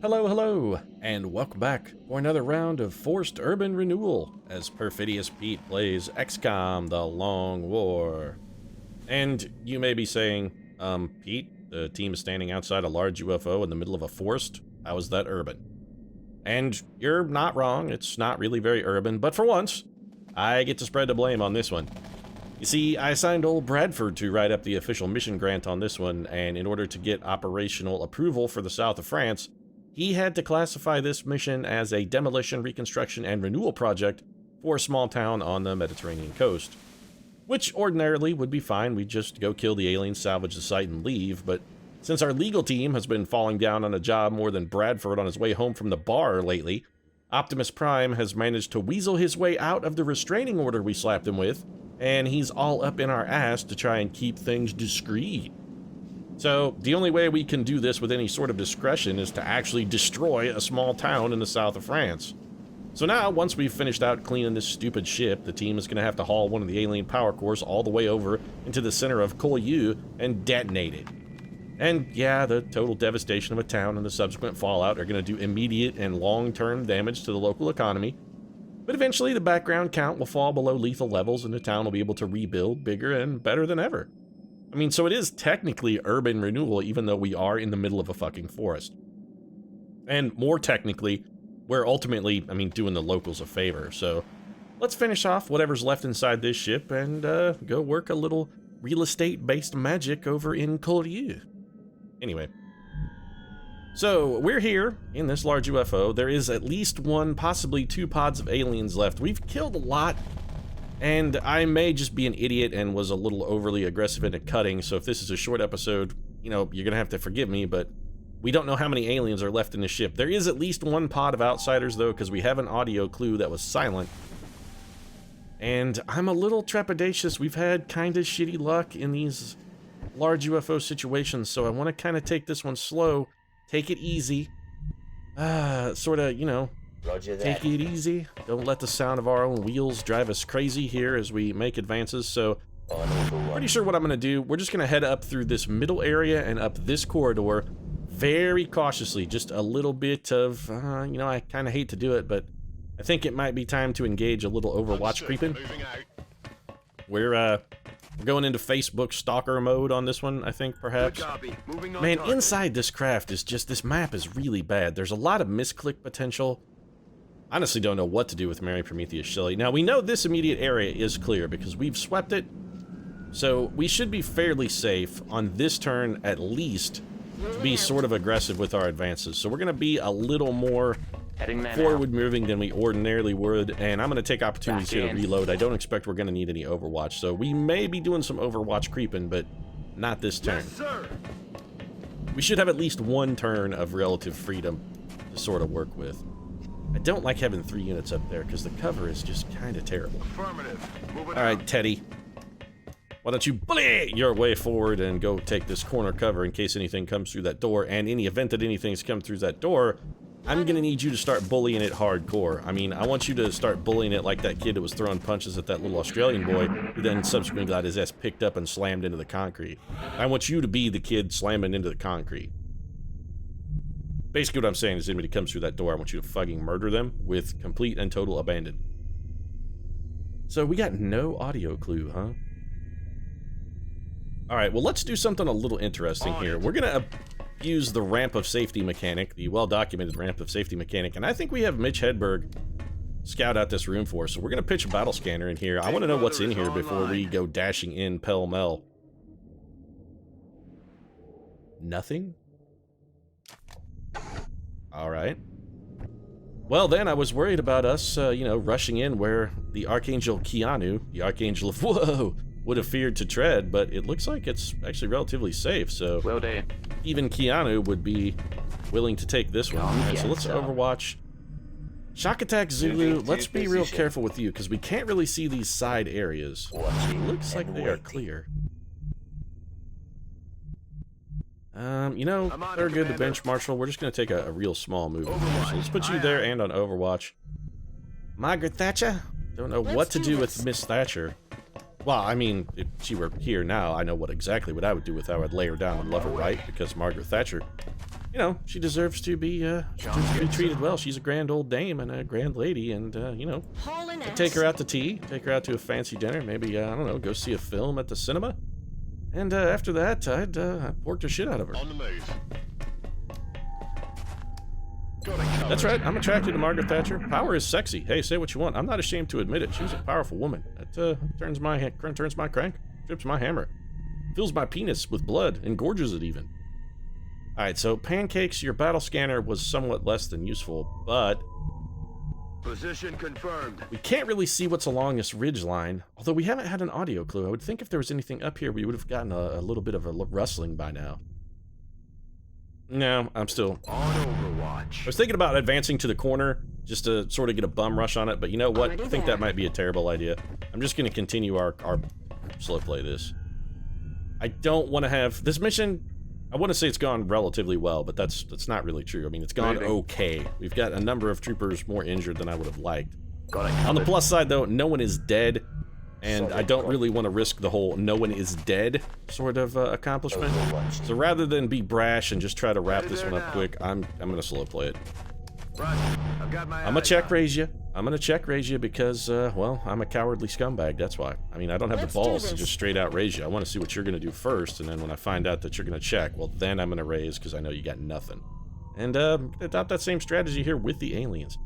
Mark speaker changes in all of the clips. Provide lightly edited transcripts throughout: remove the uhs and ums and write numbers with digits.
Speaker 1: Hello, hello, and welcome back for another round of Forced Urban Renewal as Perfidious Pete plays XCOM, The Long War. And you may be saying, Pete, the team is standing outside a large UFO in the middle of a forest. How is that urban? And you're not wrong, it's not really very urban, but for once, I get to spread the blame on this one. You see, I assigned old Bradford to write up the official mission grant on this one, and in order to get operational approval for the south of France, he had to classify this mission as a demolition, reconstruction, and renewal project for a small town on the Mediterranean coast. Which ordinarily would be fine, we'd just go kill the aliens, salvage the site, and leave, but since our legal team has been falling down on a job more than Bradford on his way home from the bar lately, Optimus Prime has managed to weasel his way out of the restraining order we slapped him with, and he's all up in our ass to try and keep things discreet. So, the only way we can do this with any sort of discretion is to actually destroy a small town in the south of France. So now, once we've finished out cleaning this stupid ship, the team is going to have to haul one of the alien power cores all the way over into the center of Koyu and detonate it. And yeah, the total devastation of a town and the subsequent fallout are going to do immediate and long-term damage to the local economy. But eventually, the background count will fall below lethal levels and the town will be able to rebuild bigger and better than ever. I mean, so it is technically urban renewal, even though we are in the middle of a fucking forest. And more technically, we're ultimately, doing the locals a favor. So let's finish off whatever's left inside this ship and go work a little real estate-based magic over in Korea. Anyway. So we're here in this large UFO. There is at least one, possibly two pods of aliens left. We've killed a lot. And I may just be an idiot and was a little overly aggressive into cutting, so if this is a short episode, you're gonna have to forgive me, but we don't know how many aliens are left in the ship. There is at least one pod of outsiders, though, because we have an audio clue that was silent. And I'm a little trepidatious. We've had kinda shitty luck in these large UFO situations, so I want to kind of take this one slow, take it easy,
Speaker 2: Roger that.
Speaker 1: take it easy. Don't let the sound of our own wheels drive us crazy here as we make advances. So, pretty sure what I'm going to do, we're just going to head up through this middle area and up this corridor very cautiously. Just a little bit of, I kind of hate to do it, but I think it might be time to engage a little Overwatch creeping. We're going into Facebook stalker mode on this one, I think, perhaps. Man, inside this craft is just, this map is really bad. There's a lot of misclick potential. Honestly don't know what to do with Mary Prometheus Shelley. Now, we know this immediate area is clear because we've swept it, so we should be fairly safe on this turn at least to be sort of aggressive with our advances. So we're going to be a little more forward moving than we ordinarily would, and I'm going to take opportunities here to reload. I don't expect we're going to need any Overwatch, so we may be doing some Overwatch creeping, but not this turn.
Speaker 2: Yes, sir.
Speaker 1: We should have at least one turn of relative freedom to sort of work with. I don't like having 3 units up there because the cover is just kind of terrible. Alright, Teddy. Why don't you bully your way forward and go take this corner cover in case anything comes through that door, and in the event that anything's come through that door, I'm gonna need you to start bullying it hardcore. I want you to start bullying it like that kid that was throwing punches at that little Australian boy who then subsequently got his ass picked up and slammed into the concrete. I want you to be the kid slamming into the concrete. Basically what I'm saying is anybody comes through that door, I want you to fucking murder them with complete and total abandon. So we got no audio clue, huh? Alright, well let's do something a little interesting here. We're gonna use the ramp of safety mechanic, the well-documented ramp of safety mechanic, and I think we have Mitch Hedberg scout out this room for us, so we're gonna pitch a battle scanner in here. I want to know what's in here before we go dashing in pell-mell. Nothing? Alright. Well then, I was worried about us, rushing in where the Archangel Keanu, the Archangel of Whoa, would have feared to tread, but it looks like it's actually relatively safe, so
Speaker 2: Well done.
Speaker 1: even Keanu would be willing to take this one. Alright, so let's Overwatch. Shock Attack Zulu, let's be real careful with you, because we can't really see these side areas. It looks like they are clear. They're good, the bench marshal. We're just going to take a real small move. So let's put you there and on Overwatch. Margaret Thatcher? Don't know what to do with Miss Thatcher. Well, if she were here now, I know exactly what I would do with her. I would lay her down and love her right, because Margaret Thatcher, you know, she deserves to be treated well. She's a grand old dame and a grand lady, and you know, I'd take her out to tea, take her out to a fancy dinner, maybe I don't know, go see a film at the cinema, and after that, I'd pork the shit out of her.
Speaker 2: On the move.
Speaker 1: That's right, I'm attracted to Margaret Thatcher. Power is sexy. Hey, say what you want. I'm not ashamed to admit it. She's a powerful woman. That turns my crank, trips my hammer, fills my penis with blood, and gorges it even. Alright, so Pancakes, your battle scanner was somewhat less than useful, but
Speaker 2: Position confirmed.
Speaker 1: we can't really see what's along this ridge line, although we haven't had an audio clue. I would think if there was anything up here, we would have gotten a little bit of a rustling by now. No, I'm still
Speaker 2: On Overwatch.
Speaker 1: I was thinking about advancing to the corner just to sort of get a bum rush on it, but you know what? I think that might be a terrible idea. I'm just going to continue our slow play this. I don't want to have this mission. I want to say it's gone relatively well, but that's not really true. I mean, it's gone okay. We've got a number of troopers more injured than I would have liked. On the plus side, though, no one is dead, and I don't really want to risk the whole no one is dead sort of accomplishment. So rather than be brash and just try to wrap this one up quick, I'm gonna slow play it.
Speaker 2: I've got my
Speaker 1: I'm gonna check raise you. I'm gonna check raise you because, well, I'm a cowardly scumbag, that's why. I mean, I don't have the balls to just straight out raise you. I want to see what you're gonna do first, and then when I find out that you're gonna check, well, then I'm gonna raise because I know you got nothing. And, adopt that same strategy here with the aliens.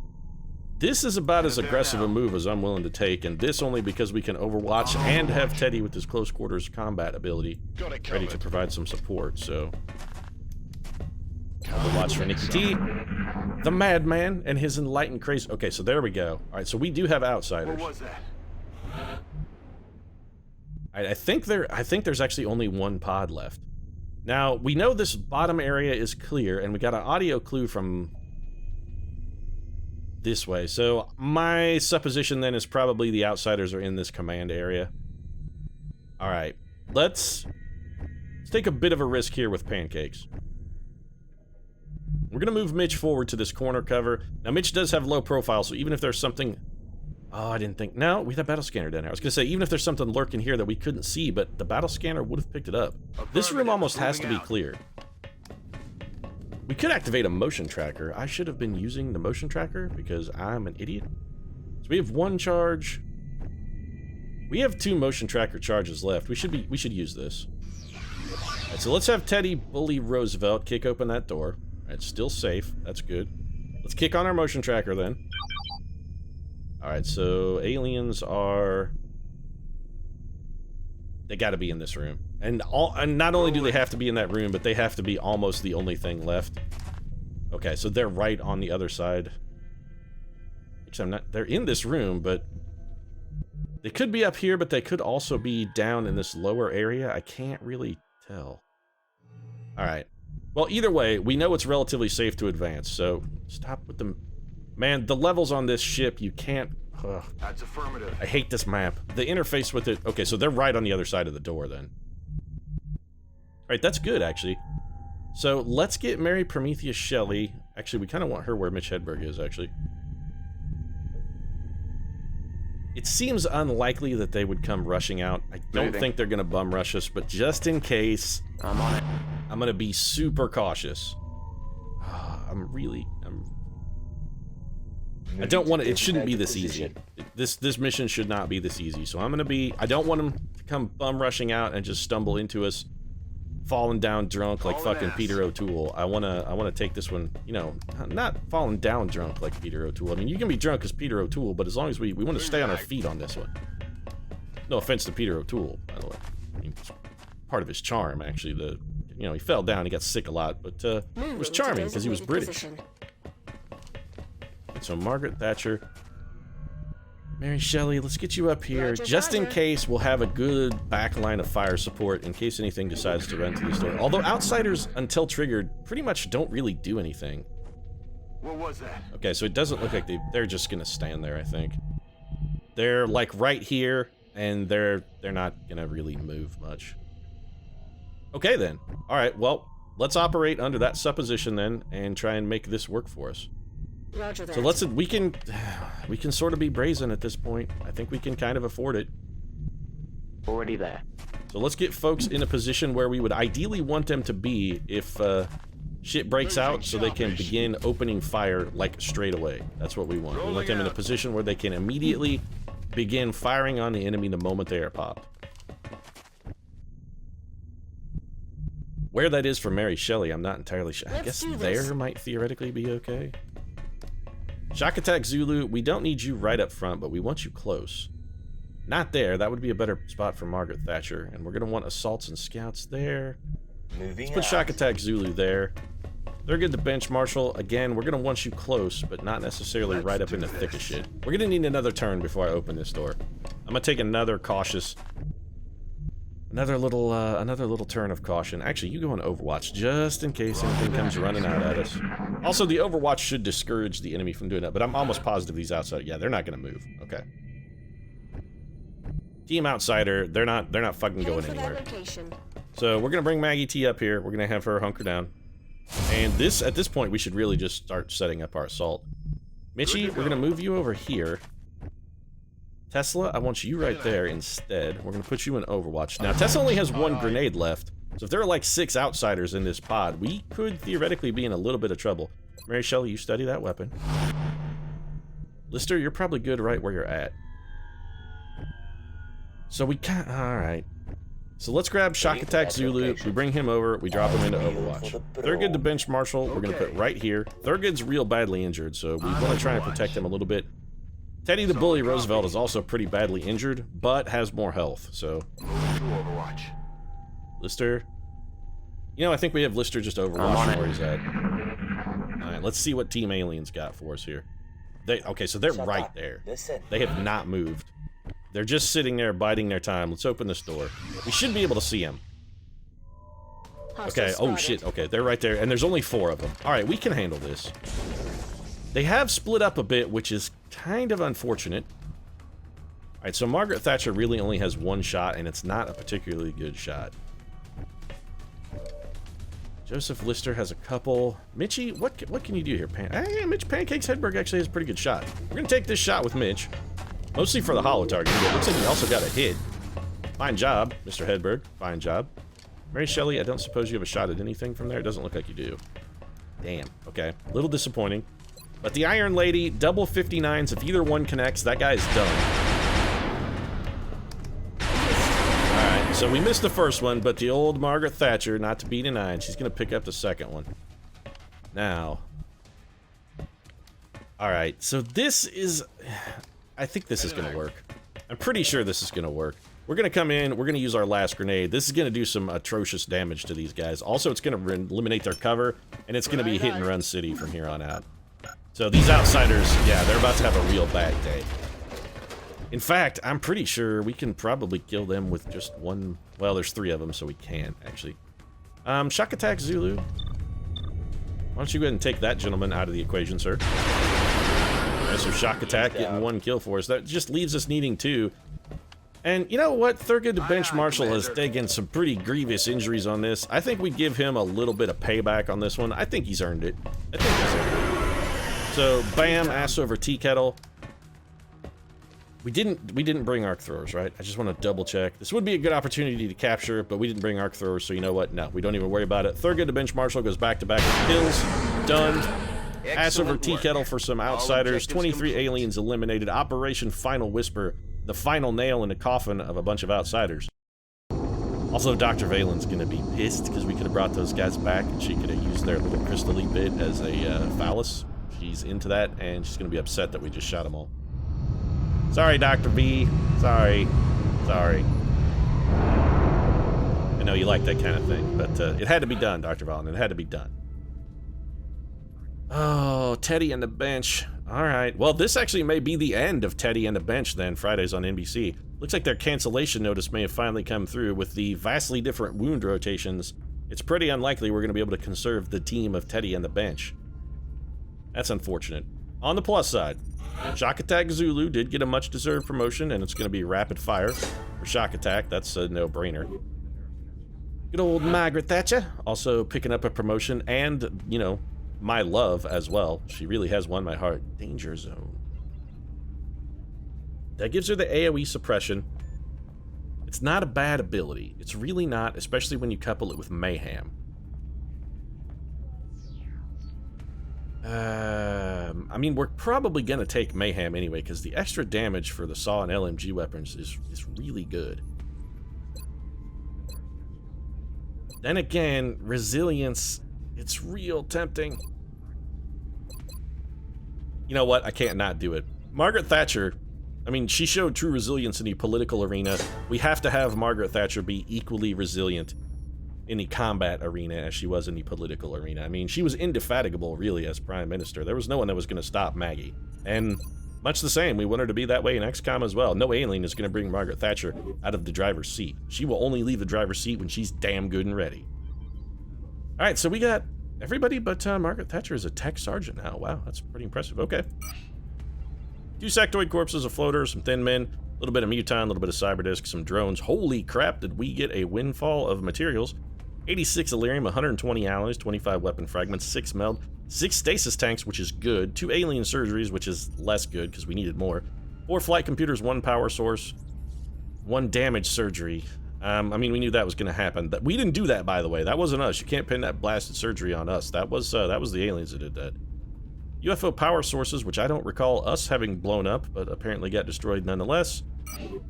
Speaker 1: This is about as aggressive a move as I'm willing to take, and this only because we can Overwatch and have Teddy with his close quarters combat ability ready to provide some support, so... Overwatch for Nikki T, the Madman, and his enlightened craze. Okay, so there we go. Alright, so we do have outsiders.
Speaker 2: What was that?
Speaker 1: I think there's actually only one pod left. Now, we know this bottom area is clear, and we got an audio clue from this way. So my supposition then is probably the outsiders are in this command area. Alright, let's take a bit of a risk here with Pancakes. We're gonna move Mitch forward to this corner cover. Now, Mitch does have low profile, so even if there's something... Oh, I didn't think... No, we have battle scanner down there. I was gonna say, even if there's something lurking here that we couldn't see, but the battle scanner would have picked it up. This room almost has to be clear. We could activate a motion tracker. I should have been using the motion tracker because I'm an idiot. So we have one charge. We have 2 motion tracker charges left. We should use this. Alright, so let's have Teddy bully Roosevelt kick open that door. It's still safe. That's good. Let's kick on our motion tracker then. Alright, so aliens are... They gotta be in this room. And not only do they have to be in that room, but they have to be almost the only thing left. Okay, so they're right on the other side. Actually, they're in this room, but... They could be up here, but they could also be down in this lower area. I can't really tell. Alright. Well, either way, we know it's relatively safe to advance, so stop with the... Man, the levels on this ship, you can't... Ugh.
Speaker 2: That's affirmative.
Speaker 1: I hate this map. The interface with it... Okay, so they're right on the other side of the door, then. Alright, that's good, actually. So, let's get Mary Prometheus Shelley. Actually, we kind of want her where Mitch Hedberg is, actually. It seems unlikely that they would come rushing out. I don't think they're going to bum rush us, but just in case...
Speaker 2: I'm on it.
Speaker 1: I'm gonna be super cautious. I don't want to, it shouldn't be this easy. This mission should not be this easy, so I'm gonna be, I don't want them to come bum rushing out and just stumble into us, falling down drunk like fucking Peter O'Toole. I wanna take this one, you know, not falling down drunk like Peter O'Toole. I mean, you can be drunk as Peter O'Toole, but as long as we want to stay on our feet on this one. No offense to Peter O'Toole, by the way. I mean, it's part of his charm, actually, you know, he fell down, he got sick a lot, but it was charming because he was British. So Margaret Thatcher, Mary Shelley, let's get you up here. Just in case, we'll have a good back line of fire support in case anything decides to run through this door. Although outsiders, until triggered, pretty much don't really do anything.
Speaker 2: What was that?
Speaker 1: Okay, so it doesn't look like they're just gonna stand there, I think. They're like right here, and they're not gonna really move much. Okay then. Alright, well, let's operate under that supposition then, and try and make this work for us.
Speaker 3: Roger that.
Speaker 1: So we can sort of be brazen at this point. I think we can kind of afford it.
Speaker 4: Already there.
Speaker 1: So let's get folks in a position where we would ideally want them to be if shit breaks out so they can begin opening fire, like, straight away. That's what we want. We want them in a position where they can immediately begin firing on the enemy the moment they are popped. Where that is for Mary Shelley, I'm not entirely sure. I guess there might theoretically be okay. Shock Attack Zulu, we don't need you right up front, but we want you close. Not there. That would be a better spot for Margaret Thatcher. And we're going to want assaults and scouts there. Let's put Shock Attack Zulu there. They're good to bench marshal. Again, we're going to want you close, but not necessarily right up in the thick of shit. We're going to need another turn before I open this door. I'm going to take another cautious... Another little turn of caution. Actually, you go on Overwatch, just in case anything comes running out at us. Also, the Overwatch should discourage the enemy from doing that, but I'm almost positive these outside... Yeah, they're not going to move. Okay. Team Outsider, they're not fucking going anywhere. So we're gonna bring Maggie T up here. We're gonna have her hunker down. And at this point, we should really just start setting up our assault. Mitchie, we're gonna move you over here. Tesla, I want you right there instead. We're gonna put you in Overwatch. Now, Tesla only has one grenade left. So if there are like 6 outsiders in this pod, we could theoretically be in a little bit of trouble. Mary Shelley, you study that weapon. Lister, you're probably good right where you're at. So we can't... Alright. So let's grab Shock Attack Zulu, we bring him over, we drop him into Overwatch. Thurgood to bench marshal, we're going to put right here. Thurgood's real badly injured, so we want to try and protect him a little bit. Teddy the Bully Roosevelt is also pretty badly injured, but has more health, so... Lister... You know, I think we have Lister just Overwatch where he's at. Alright, let's see what Team Aliens got for us here. Okay, so they're right there. They have not moved. They're just sitting there biding their time. Let's open this door. We should be able to see them. Okay, oh shit, okay, they're right there, and there's only 4 of them. Alright, we can handle this. They have split up a bit, which is kind of unfortunate. Alright, so Margaret Thatcher really only has 1 shot, and it's not a particularly good shot. Joseph Lister has a couple. Mitchie, what can you do here? Hey, Mitch Pancakes Hedberg actually has a pretty good shot. We're gonna take this shot with Mitch. Mostly for the hollow target. It looks like he also got a hit. Fine job, Mr. Hedberg. Fine job. Mary Shelley, I don't suppose you have a shot at anything from there? It doesn't look like you do. Damn. Okay. A little disappointing. But the Iron Lady, double 59s. If either one connects, that guy's done. Alright, so we missed the first one, but the old Margaret Thatcher, not to be denied, she's going to pick up the second one. Now. Alright, so this is... I think this is going to work. I'm pretty sure this is going to work. We're going to come in, we're going to use our last grenade. This is going to do some atrocious damage to these guys. Also, it's going to eliminate their cover, and it's going to be hit and run city from here on out. So these outsiders, yeah, they're about to have a real bad day. In fact, I'm pretty sure we can probably kill them with just 1... Well, there's 3 of them, so we can, actually. Shock Attack Zulu. Why don't you go ahead and take that gentleman out of the equation, sir? So Shock Attack getting 1 kill for us. That just leaves us needing 2. And you know what? Thurgood the bench marshal has taken some pretty grievous injuries on this. I think we give him a little bit of payback on this one. I think he's earned it. I think he's earned it. So bam, ass over tea kettle. We didn't bring arc throwers, right? I just want to double check. This would be a good opportunity to capture it, but we didn't bring arc throwers, so you know what? No, we don't even worry about it. Thurgood the bench marshal goes back to back with kills. Done. Ass over tea kettle for some outsiders. 23 aliens eliminated. Operation Final Whisper. The final nail in the coffin of a bunch of outsiders. Also, Dr. Valen's gonna be pissed because we could have brought those guys back and she could have used their little crystal-y bit as a phallus. She's into that, and she's gonna be upset that we just shot them all. Sorry, Dr. V. Sorry. Sorry. I know you like that kind of thing, but it had to be done, Dr. Valen. It had to be done. Oh, Teddy and the bench. Alright, well this actually may be the end of Teddy and the bench then, Fridays on NBC. Looks like their cancellation notice may have finally come through with the vastly different wound rotations. It's pretty unlikely we're going to be able to conserve the team of Teddy and the bench. That's unfortunate. On the plus side, Shock Attack Zulu did get a much deserved promotion, and it's going to be rapid fire for Shock Attack. That's a no-brainer. Good old Margaret Thatcher also picking up a promotion and, you know, my love as well. She really has won my heart. Danger Zone. That gives her the AoE suppression. It's not a bad ability. It's really not, especially when you couple it with Mayhem. I mean, we're probably gonna take Mayhem anyway, because the extra damage for the SAW and LMG weapons is really good. Then again, Resilience, it's real tempting. You know what? I can't not do it. Margaret Thatcher, I mean, she showed true resilience in the political arena. We have to have Margaret Thatcher be equally resilient in the combat arena as she was in the political arena. I mean, she was indefatigable, really, as Prime Minister. There was no one that was going to stop Maggie. And much the same, we want her to be that way in XCOM as well. No alien is going to bring Margaret Thatcher out of the driver's seat. She will only leave the driver's seat when she's damn good and ready. Alright, so we got everybody but Margaret Thatcher is a tech sergeant now. Wow, that's pretty impressive. Okay. 2 sectoid corpses, a floater, some thin men, a little bit of muton, a little bit of cyberdisk, some drones. Holy crap, did we get a windfall of materials. 86 Illyrium, 120 alloys, 25 weapon fragments, 6 meld, 6 stasis tanks, which is good, 2 alien surgeries, which is less good because we needed more, 4 flight computers, 1 power source, 1 damage surgery. I mean, we knew that was going to happen. We didn't do that, by the way. That wasn't us. You can't pin that blasted surgery on us. That was the aliens that did that. UFO power sources, which I don't recall us having blown up, but apparently got destroyed nonetheless.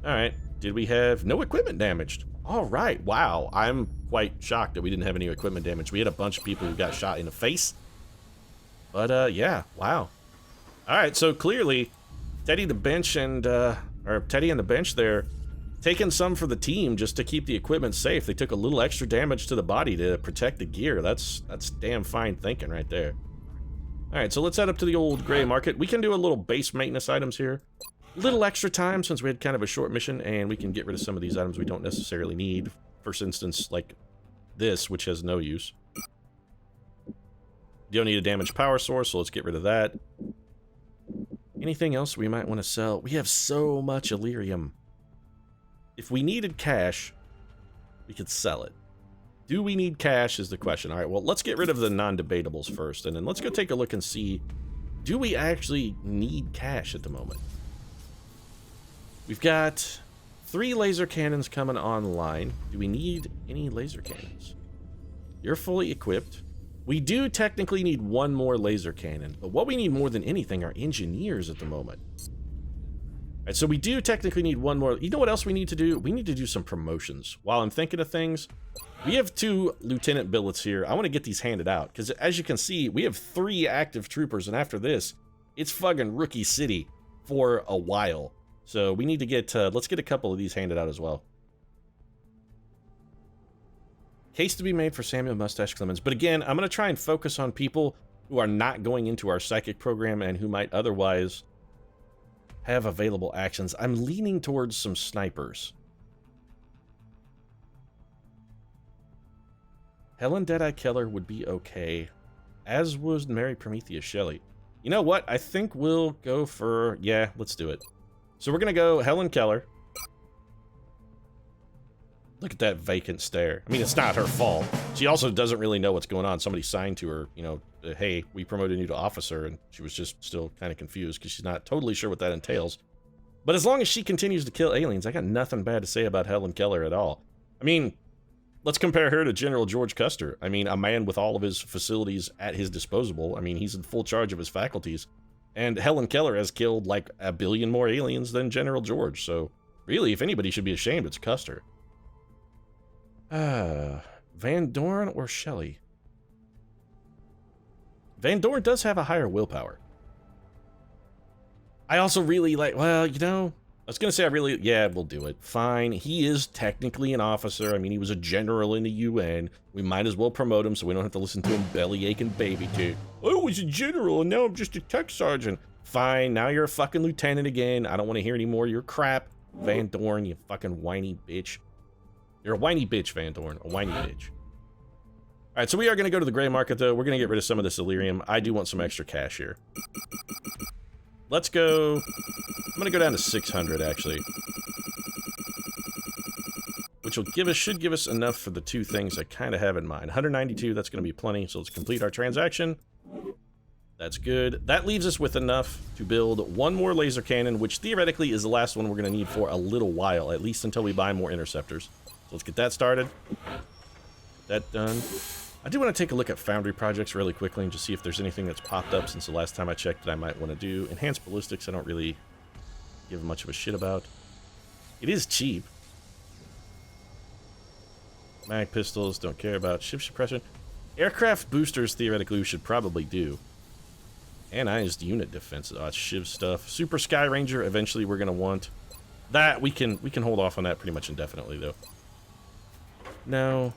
Speaker 1: Alright, did we have no equipment damaged? Alright, wow, I'm quite shocked that we didn't have any equipment damage. We had a bunch of people who got shot in the face. But, yeah, wow. Alright, so clearly, Teddy the bench and, or Teddy and the bench there, taking some for the team just to keep the equipment safe. They took a little extra damage to the body to protect the gear. That's damn fine thinking right there. Alright, so let's head up to the old gray market. We can do a little base maintenance items here. Little extra time since we had kind of a short mission, and we can get rid of some of these items we don't necessarily need. For instance, like this, which has no use. You don't need a damaged power source, so let's get rid of that. Anything else we might want to sell? We have so much Illyrium. If we needed cash, we could sell it. Do we need cash is the question. All right, well, let's get rid of the non-debatables first, and then let's go take a look and see, do we actually need cash at the moment? We've got 3 laser cannons coming online. Do we need any laser cannons? You're fully equipped. We do technically need 1 more laser cannon, but what we need more than anything are engineers at the moment. All right, so we do technically need 1 more. You know what else we need to do? We need to do some promotions. While I'm thinking of things, we have 2 lieutenant billets here. I want to get these handed out, because as you can see, we have 3 active troopers, and after this, it's fucking Rookie City for a while. So we need to get, let's get a couple of these handed out as well. Case to be made for Samuel Mustache Clemens. But again, I'm going to try and focus on people who are not going into our psychic program and who might otherwise have available actions. I'm leaning towards some snipers. Helen Deadeye Keller would be okay, as was Mary Prometheus Shelley. You know what? I think we'll go for, yeah, let's do it. So we're going to go Helen Keller. Look at that vacant stare. I mean, it's not her fault. She also doesn't really know what's going on. Somebody signed to her, you know, hey, we promoted you to officer, and she was just still kind of confused because she's not totally sure what that entails. But as long as she continues to kill aliens, I got nothing bad to say about Helen Keller at all. I mean, let's compare her to General George Custer. I mean, a man with all of his facilities at his disposal. I mean, he's in full charge of his faculties. And Helen Keller has killed like 1 billion more aliens than General George. So really, if anybody should be ashamed, it's Custer. Van Dorn or Shelley? Van Dorn does have a higher willpower. I also really like, well, you know, I was gonna say yeah, we'll do it. Fine, he is technically an officer. I mean, he was a general in the UN. We might as well promote him so we don't have to listen to him bellyaching baby tooth. I was a general and now I'm just a tech sergeant. Fine, now you're a fucking lieutenant again. I don't want to hear any more of your crap. Van Dorn, you fucking whiny bitch. You're a whiny bitch, Van Dorn. A whiny bitch. Alright, so we are going to go to the gray market, though. We're going to get rid of some of this Illyrium. I do want some extra cash here. Let's go... I'm going to go down to 600, actually. Which will give us, should give us enough for the 2 things I kind of have in mind. 192, that's going to be plenty, so let's complete our transaction. That's good. That leaves us with enough to build 1 more laser cannon, which theoretically is the last one we're going to need for a little while, at least until we buy more interceptors. So let's get that started. Get that done. I do want to take a look at Foundry projects really quickly and just see if there's anything that's popped up since the last time I checked that I might want to do. Enhanced ballistics, I don't really give much of a shit about. It is cheap. Mag pistols, don't care about. Ship suppression. Aircraft boosters, theoretically, we should probably do. Anized unit defense. Oh, it's Shiv stuff. Super Sky Ranger, eventually we're going to want. That, we can hold off on that pretty much indefinitely, though. No.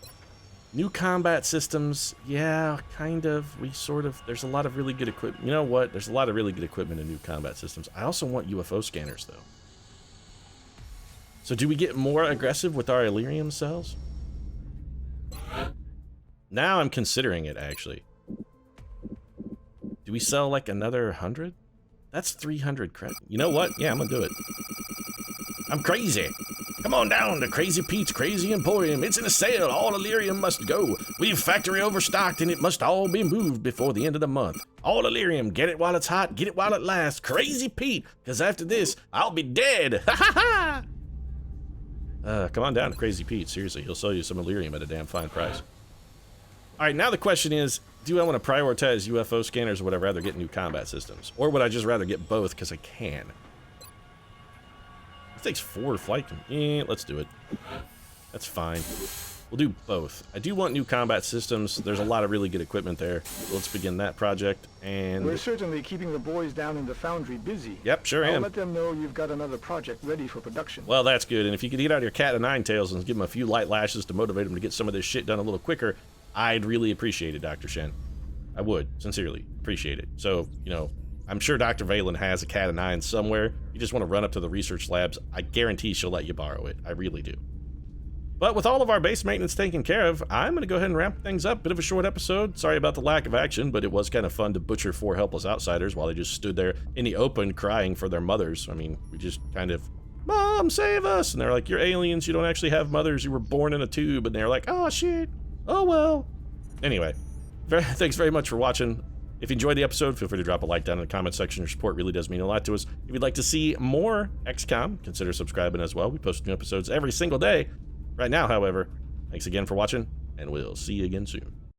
Speaker 1: New combat systems, yeah, kind of. We sort of, there's a lot of really good equipment. You know what? There's a lot of really good equipment in new combat systems. I also want UFO scanners, though. So do we get more aggressive with our Illyrium cells? Now I'm considering it, actually. Do we sell like another 100? That's 300 credit. You know what? Yeah, I'm gonna do it. I'm crazy. Come on down to Crazy Pete's Crazy Emporium. It's in a sale. All Illyrium must go. We've factory overstocked and it must all be moved before the end of the month. All Illyrium. Get it while it's hot. Get it while it lasts. Crazy Pete. Because after this, I'll be dead. Ha ha ha. Come on down to Crazy Pete. Seriously, he'll sell you some Illyrium at a damn fine price. Alright, now the question is, do I want to prioritize UFO scanners or would I rather get new combat systems? Or would I just rather get both because I can? It takes 4 flight. Let's do it. That's fine. We'll do both. I do want new combat systems. There's a lot of really good equipment there. Let's begin that project. And
Speaker 3: we're certainly keeping the boys down in the foundry busy.
Speaker 1: Yep, sure am.
Speaker 3: I'll let them know you've got another project ready for production.
Speaker 1: Well, that's good. And if you could get out of your cat of nine tails and give them a few light lashes to motivate them to get some of this shit done a little quicker, I'd really appreciate it, Dr. Shen. I would, sincerely, appreciate it. So, you know, I'm sure Dr. Valen has a cat of nine somewhere. You just want to run up to the research labs. I guarantee she'll let you borrow it. I really do. But with all of our base maintenance taken care of, I'm going to go ahead and wrap things up. Bit of a short episode. Sorry about the lack of action, but it was kind of fun to butcher 4 helpless outsiders while they just stood there in the open crying for their mothers. I mean, we just kind of, Mom, save us! And they're like, you're aliens. You don't actually have mothers. You were born in a tube. And they're like, oh, shit. Oh, well. Anyway, thanks very much for watching. If you enjoyed the episode, feel free to drop a like down in the comment section. Your support really does mean a lot to us. If you'd like to see more XCOM, consider subscribing as well. We post new episodes every single day. Right now, however, thanks again for watching, and we'll see you again soon.